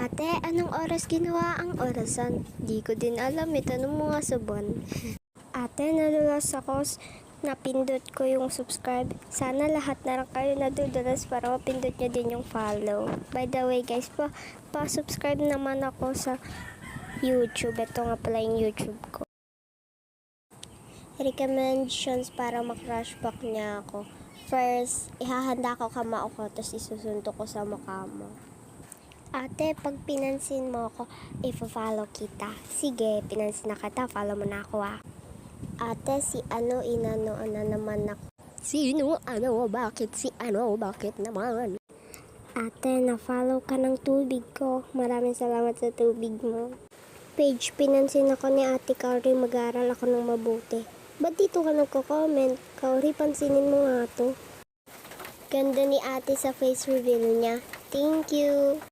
Ate, anong oras ginawa ang orasan? Di ko din alam, tanong mo nga sa buwan. Ate, nadulas ako, napindot ko yung subscribe. Sana lahat na lang kayo nadudulas para mapindot nyo din yung follow. By the way guys, pa-subscribe naman ako sa YouTube. Ito nga pala yung YouTube ko. Recommendations para makrushback niya ako. First, ihahanda ko kamao ko, tapos isusuntok ko sa mukha mo. Ate, pag pinansin mo ako, i-follow kita. Sige, pinansin na kita, follow mo na ako ah. Ate, si ano, inano na naman ako. Sino? Ano? Bakit? Si ano? Bakit naman? Ate, na-follow ka ng tubig ko. Maraming salamat sa tubig mo. Page, pinansin ako ni Ate Kauri, mag-aaral ako ng mabuti. Ba't dito ka nagko-comment? Kauri, pansinin mo nga to. Ganda ni Ate sa face reveal niya. Thank you!